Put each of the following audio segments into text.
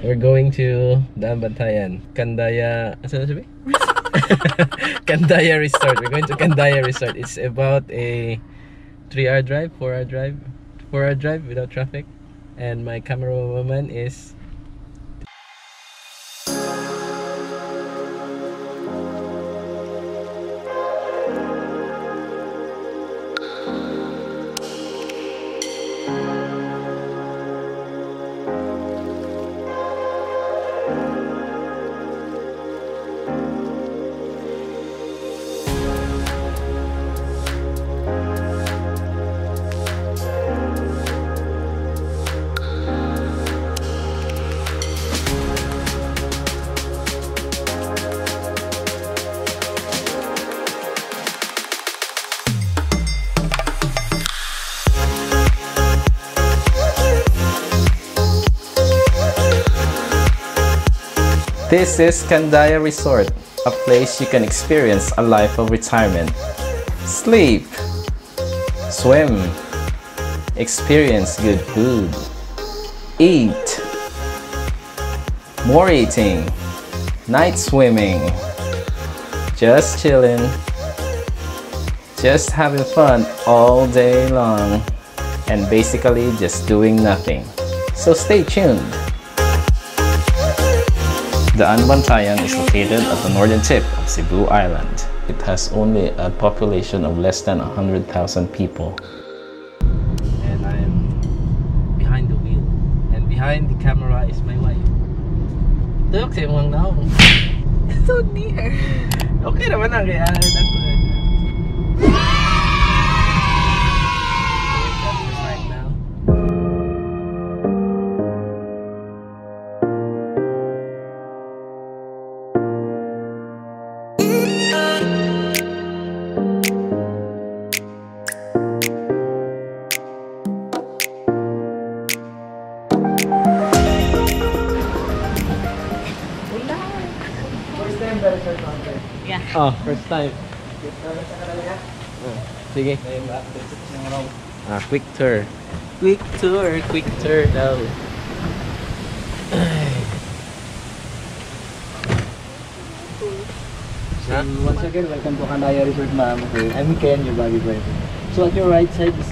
We're going to Daanbantayan. Kandaya... Ano sabi? Kandaya Resort. We're going to Kandaya Resort. It's about a 3-hour drive, 4-hour drive. 4-hour drive without traffic. And my camerawoman is... This is Kandaya Resort, a place you can experience a life of retirement. Sleep, swim, experience good food, eat, more eating, night swimming, just chilling, just having fun all day long, and basically just doing nothing. So stay tuned. Daanbantayan is located at the northern tip of Cebu Island. It has only a population of less than 100,000 people. And I'm behind the wheel. And behind the camera is my wife. Look, say mo lang now. It's so near. Okay naman na kaya right now. Yeah. Oh, first time. Sige. Quick tour. Quick tour daw. So once again, welcome to Kandaya Resort, ma'am. Okay, I'm Ken, your body driver. So at your right side is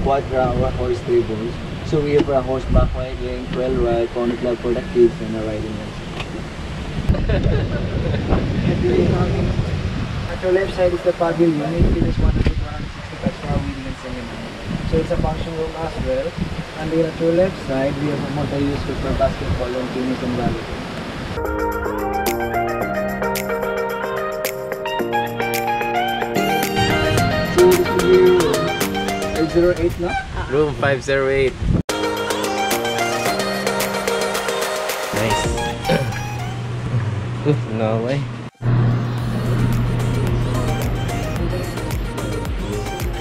quadra or horse tables. So we have a horseback riding, 12 ride, pony club for the kids, and a riding license. At your left side is the pavilion. It is 160 pets for our wedding and seminar. So it's a function room as well. And then at your left side, we have a multi-use for basketball and tennis and volleyball. So this will be 508 now? Room 508. Nice. No way.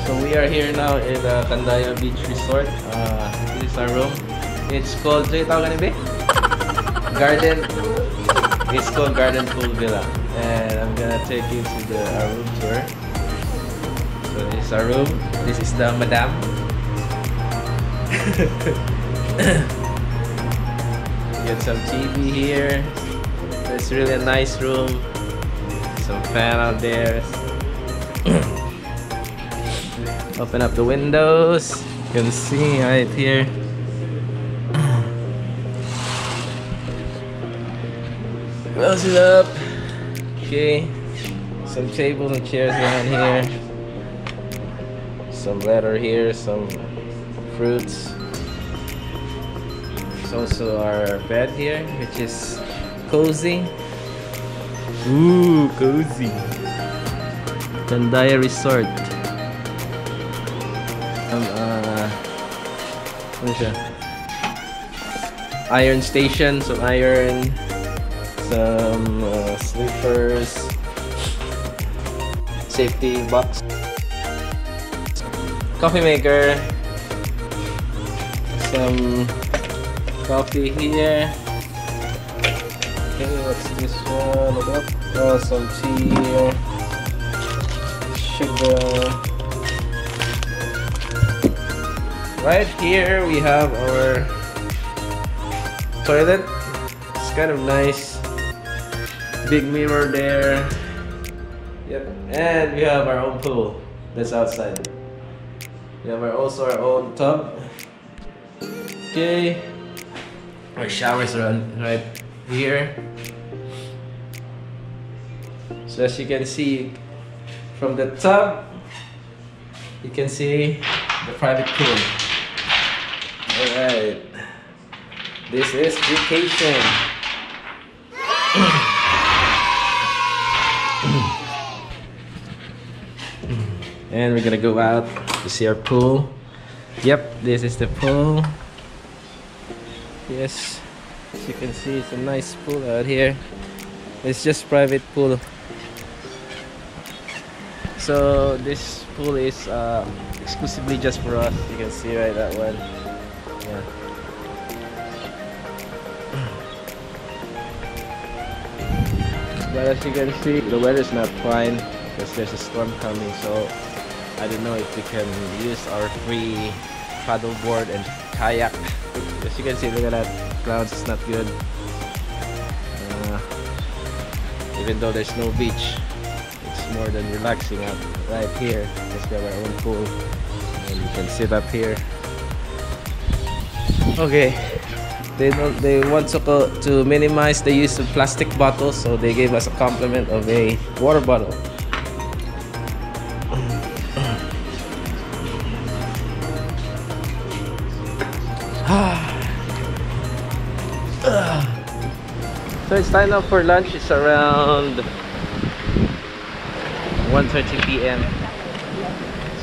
So we are here now in the Kandaya Beach Resort. This is our room. It's called Garden. It's called Garden Pool Villa, and I'm gonna take you to our room tour. So this is our room. This is the madam. Get some TV here. It's really a nice room. Some fan out there. Open up the windows. You can see right here. Close it up. Okay. Some tables and chairs behind here. Some leather here. Some fruits. There's also our bed here, which is cozy. Ooh, cozy. Kandaya Resort. Ano siya? Iron station, some iron, some sleepers, safety box, coffee maker, some coffee here. Okay, what's this one? Oh, some tea here. Sugar. Right here we have our toilet. kind of nice. Big mirror there. Yep, and we have our own pool. That's outside. We have also our own tub. Okay. Our showers are right here. So as you can see from the tub, you can see the private pool. Alright. This is Staycation. And we're gonna go out to see our pool. Yep, this is the pool. Yes, as you can see, it's a nice pool out here. It's just private pool. So this pool is exclusively just for us. You can see right that one. Yeah. But as you can see, the weather's not fine because there's a storm coming. So I don't know if we can use our free paddleboard and kayak. As you can see, look at that, clouds is not good. Even though there's no beach, it's more than relaxing out right here. Just got our own pool and you can sit up here. Okay, they want to minimize the use of plastic bottles, so they gave us a compliment of a water bottle. So it's time now for lunch. It's around 1:30 p.m.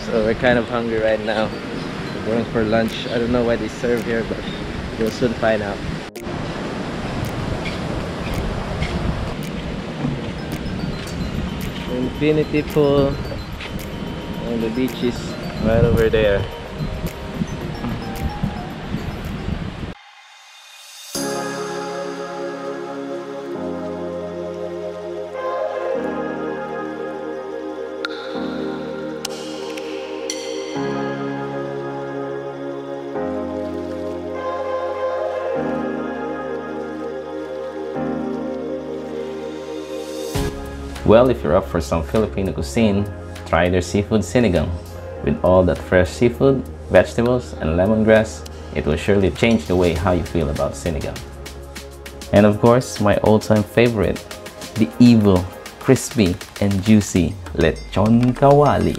So we're kind of hungry right now. We're going for lunch. I don't know what they serve here, but we'll soon find out. Infinity pool, and the beach is right over there. Well, if you're up for some Filipino cuisine, try their seafood sinigang. With all that fresh seafood, vegetables, and lemongrass, it will surely change the way how you feel about sinigang. And of course, my all-time favorite, the evil, crispy, and juicy lechon kawali.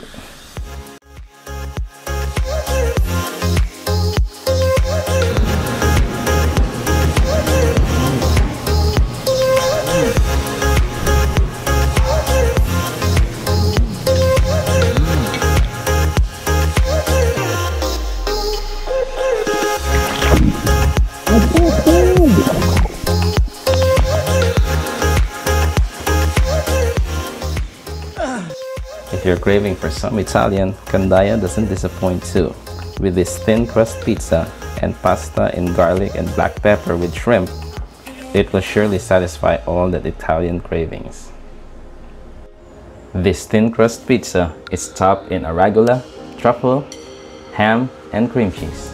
If you're craving for some Italian, Kandaya doesn't disappoint too. With this thin crust pizza and pasta in garlic and black pepper with shrimp, it will surely satisfy all that Italian cravings. This thin crust pizza is topped in arugula, truffle, ham, and cream cheese.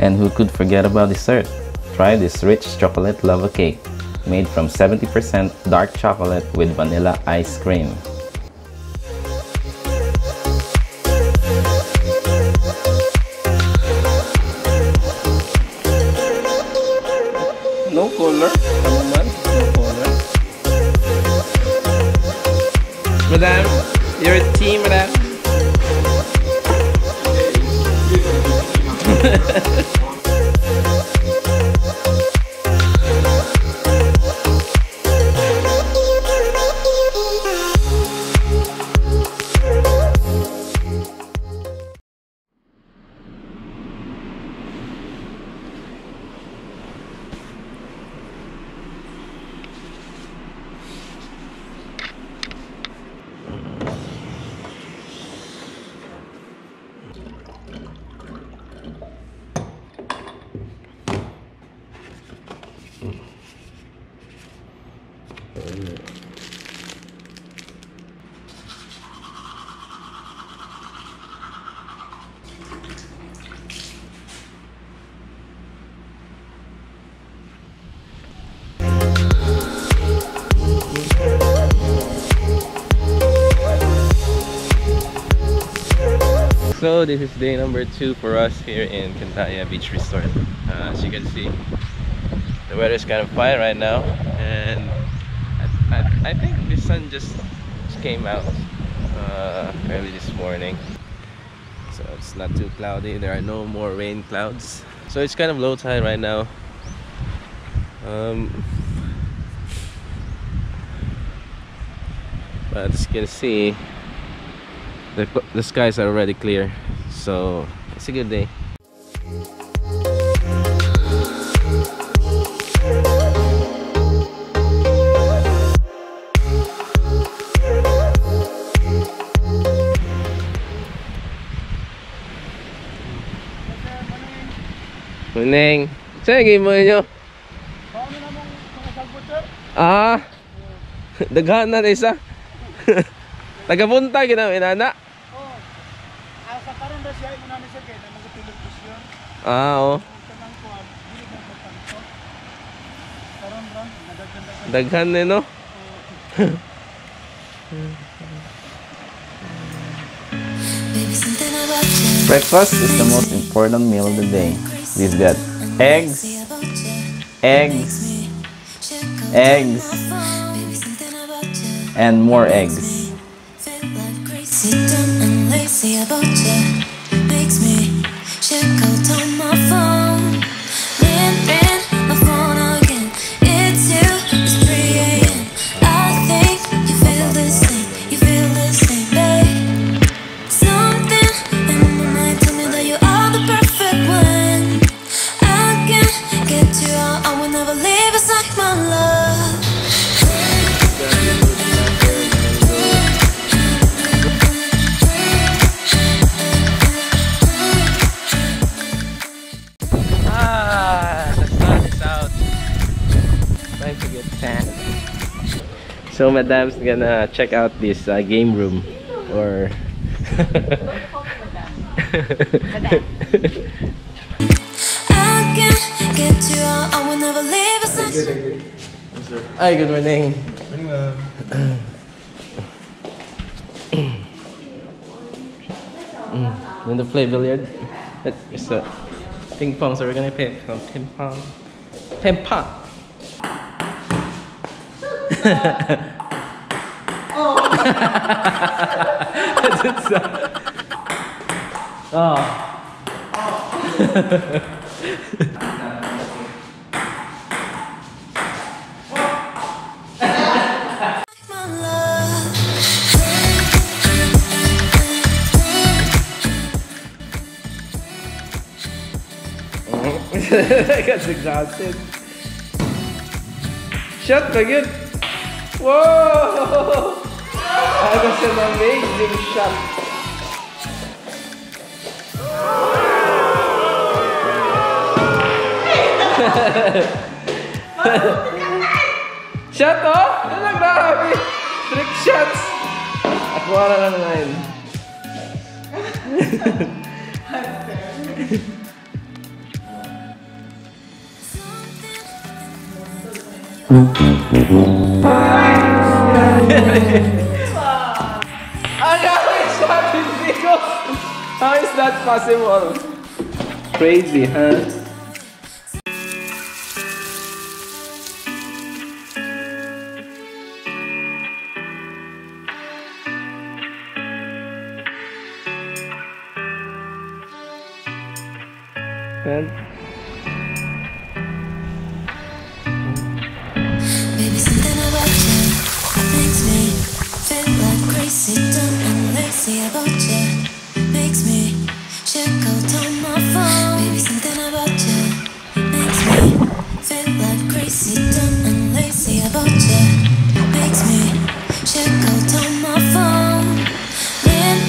And who could forget about dessert? Try this rich chocolate lava cake made from 70% dark chocolate with vanilla ice cream. No color? Ano man? No color? Madam, you're a team, madam. So this is day number 2 for us here in Kandaya Beach Resort. As you can see, the weather is kind of fine right now, and I think the sun just came out early this morning, so it's not too cloudy. There are no more rain clouds, so it's kind of low tide right now. But as you can see, the skies are already clear, so it's a good day. Morning. Saan game mo ninyo? Ah, daghan na isa. Tagapunta gina inana. Oh. Asa karon ba siya mo namin siya kay nagtulog busyon. Ah, oh. Daghan ni no. Breakfast is the most important meal of the day. We've got eggs, and more eggs. So Madam's gonna check out this game room, or Hi, good morning. Morning, ma'am. Want to play billiard? It's a ping pong, so we're gonna play some ping pong. Ping pong. I got exhausted. Shot ba yun? Whoa! That was an amazing shot. Shot oh! Ano grabe? Trick shots! Ako na lang ngayon. How is that possible? Crazy, huh? And Baby, something about you makes me feel like crazy, dumb and lazy about you. Makes me check out on my phone. Baby, something about you makes me feel like crazy, dumb and lazy about you. Makes me check out on my phone. Ring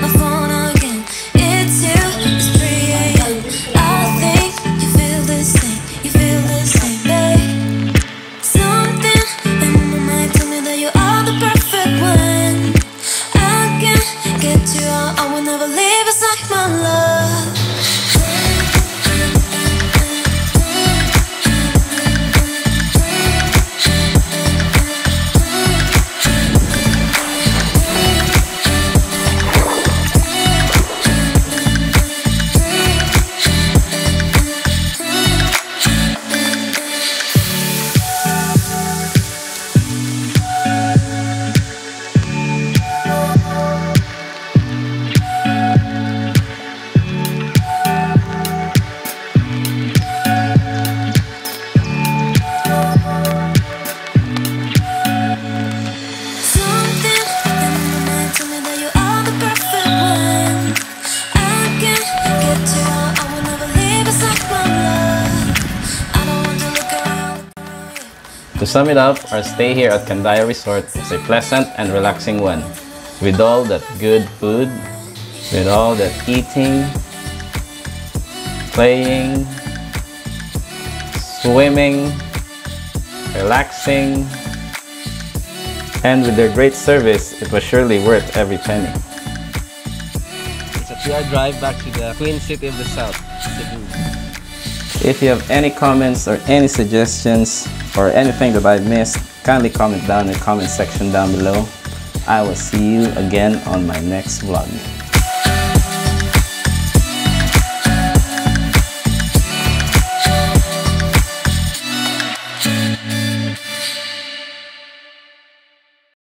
my phone again. It's you. It's 3 a.m. I think you feel the same. You feel the same, babe. Something in my mind tell me that you are the perfect one. I can't get you out. I will never leave aside my love. To sum it up, our stay here at Kandaya Resort was a pleasant and relaxing one. With all that good food, with all that eating, playing, swimming, relaxing, and with their great service, it was surely worth every penny. It's a 3-hour drive back to the Queen City of the South, Cebu. If you have any comments or any suggestions or anything that I missed, kindly comment down in the comment section down below. I will see you again on my next vlog.